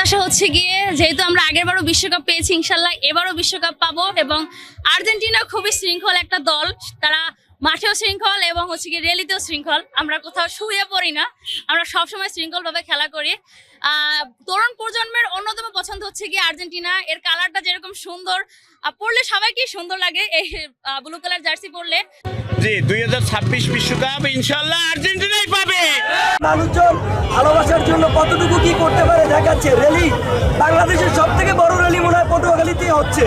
প্রত্যাশা হচ্ছে গিয়ে যেহেতু আমরা আগেরবারও বিশ্বকাপ পেয়েছি, ইনশাল্লাহ এবারও বিশ্বকাপ পাবো। এবং আর্জেন্টিনা খুবই শৃঙ্খল একটা দল, তারা মাঠেও শৃঙ্খল এবং হচ্ছে গিয়ে র্যালিতেও শৃঙ্খল। আমরা কোথাও শুয়ে পড়ি না, আমরা সবসময় শৃঙ্খলভাবে খেলা করি। তরুণ প্রজন্মের অন্যতম পছন্দ হচ্ছে গিয়ে আর্জেন্টিনা। এর কালারটা যেরকম সুন্দর, পরলে সবাইকেই সুন্দর লাগে এই ব্লু কালার জার্সি পরলে। জি 2026 বিশ্বকাপ ইনশাআল্লাহ আর্জেন্টিনাই পাবে। মানুষজন ভালোবাসার জন্য কতটুকু কি করতে পারে দেখাচ্ছে। র্যালি বাংলাদেশের সব থেকে বড় র্যালি মনে হয় পটুয়াখালীতেই হচ্ছে।